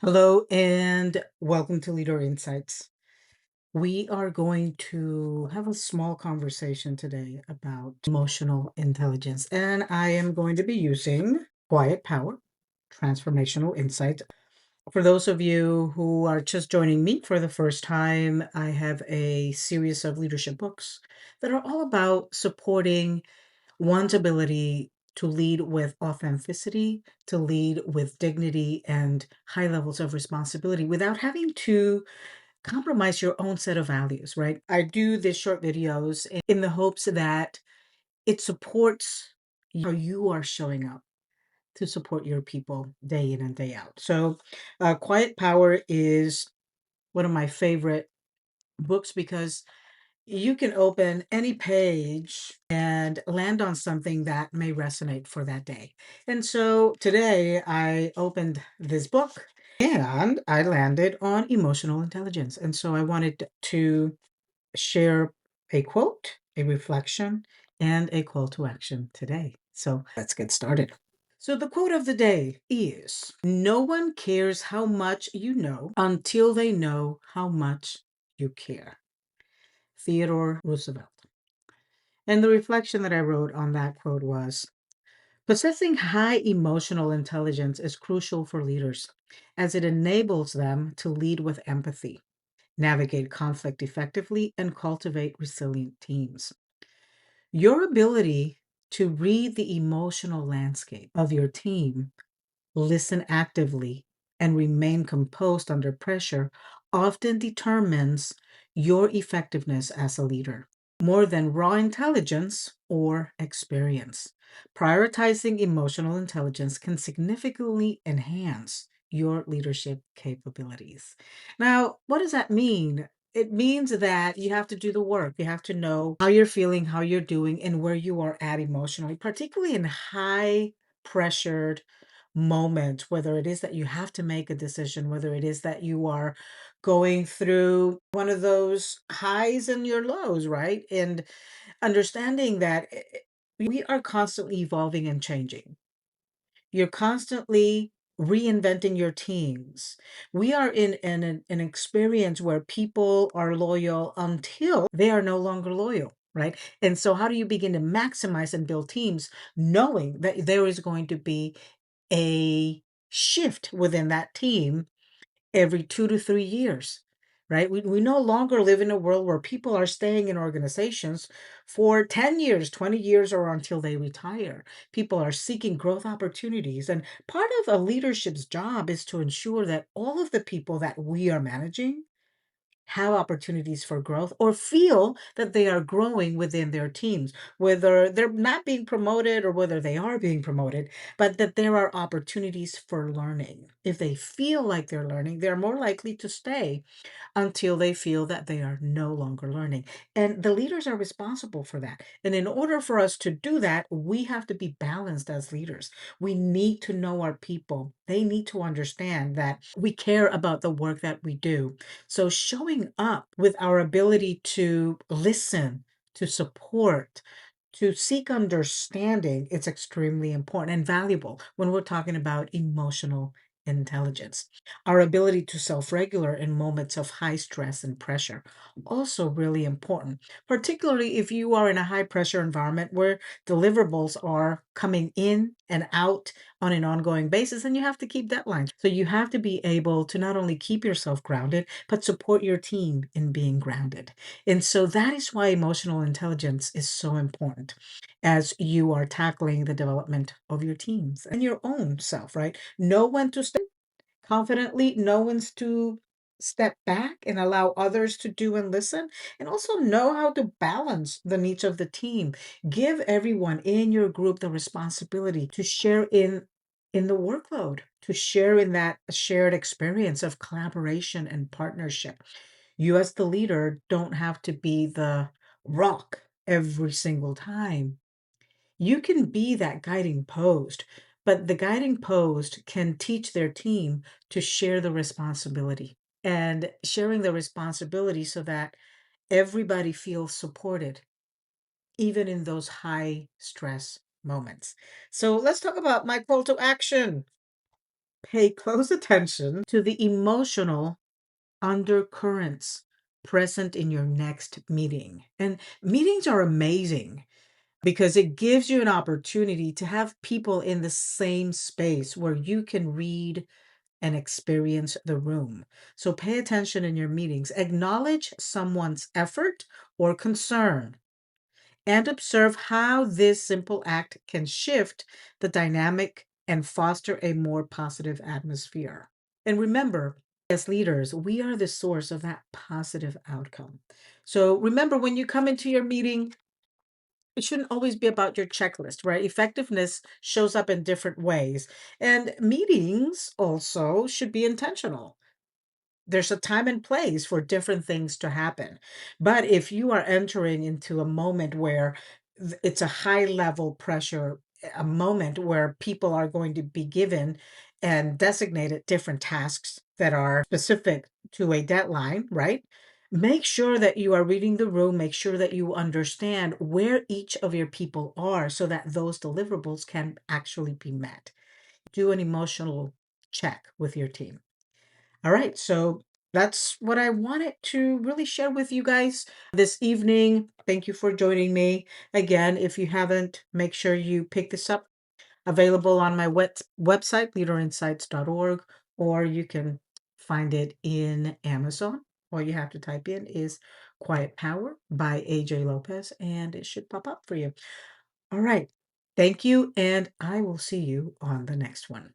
Hello and welcome to Leader Insights. We are going to have a small conversation today about emotional intelligence, and I am going to be using Quiet Power, Transformational Insight. For those of you who are just joining me for the first time, I have a series of leadership books that are all about supporting one's ability to lead with authenticity, to lead with dignity and high levels of responsibility without having to compromise your own set of values, right? I do these short videos in the hopes that it supports how you are showing up to support your people day in and day out. So, Quiet Power is one of my favorite books because you can open any page and land on something that may resonate for that day. And so today I opened this book and I landed on emotional intelligence. And so I wanted to share a quote, a reflection, and a call to action today. So let's get started. So the quote of the day is: no one cares how much you know until they know how much you care. Theodore Roosevelt. And the reflection that I wrote on that quote was: possessing high emotional intelligence is crucial for leaders, as it enables them to lead with empathy, navigate conflict effectively, and cultivate resilient teams. Your ability to read the emotional landscape of your team, listen actively, and remain composed under pressure often determines your effectiveness as a leader, more than raw intelligence or experience. Prioritizing emotional intelligence can significantly enhance your leadership capabilities. Now, what does that mean? It means that you have to do the work. You have to know how you're feeling, how you're doing, and where you are at emotionally, particularly in high pressured moment, whether it is that you have to make a decision, whether it is that you are going through one of those highs and your lows, right? And understanding that we are constantly evolving and changing. You're constantly reinventing your teams. We are in an experience where people are loyal until they are no longer loyal, right? And so, how do you begin to maximize and build teams knowing that there is going to be a shift within that team every 2 to 3 years, right? We no longer live in a world where people are staying in organizations for 10 years, 20 years, or until they retire. People are seeking growth opportunities. And part of a leadership's job is to ensure that all of the people that we are managing have opportunities for growth or feel that they are growing within their teams, whether they're not being promoted or whether they are being promoted, but that there are opportunities for learning. If they feel like they're learning, they're more likely to stay until they feel that they are no longer learning. And the leaders are responsible for that. And in order for us to do that, we have to be balanced as leaders. We need to know our people. They need to understand that we care about the work that we do. So showing up with our ability to listen, to support, to seek understanding, it's extremely important and valuable when we're talking about emotional intelligence. Our ability to self-regulate in moments of high stress and pressure, also really important, particularly if you are in a high pressure environment where deliverables are coming in and out on an ongoing basis, and you have to keep deadlines. So you have to be able to not only keep yourself grounded, but support your team in being grounded. And so that is why emotional intelligence is so important as you are tackling the development of your teams and your own self, right? Know when to step confidently, know when to step back and allow others to do and listen, and also know how to balance the needs of the team. Give everyone in your group the responsibility to share in the workload, to share in that shared experience of collaboration and partnership. You as the leader don't have to be the rock every single time. You can be that guiding post, but the guiding post can teach their team to share the responsibility and sharing the responsibility so that everybody feels supported, even in those high stress moments. So let's talk about my call to action. Pay close attention to the emotional undercurrents present in your next meeting. And meetings are amazing because it gives you an opportunity to have people in the same space where you can read and experience the room. So pay attention in your meetings. Acknowledge someone's effort or concern and observe how this simple act can shift the dynamic and foster a more positive atmosphere. And remember, as leaders, we are the source of that positive outcome. So remember, when you come into your meeting, it shouldn't always be about your checklist, right? Effectiveness shows up in different ways. And meetings also should be intentional. There's a time and place for different things to happen. But if you are entering into a moment where it's a high level pressure, a moment where people are going to be given and designated different tasks that are specific to a deadline, right? Make sure that you are reading the room, make sure that you understand where each of your people are so that those deliverables can actually be met. Do an emotional check with your team. All right, so that's what I wanted to really share with you guys this evening. Thank you for joining me. Again, if you haven't, make sure you pick this up. Available on my website, leaderinsights.org, or you can find it in Amazon. All you have to type in is Quiet Power by AJ López, and it should pop up for you. All right. Thank you, and I will see you on the next one.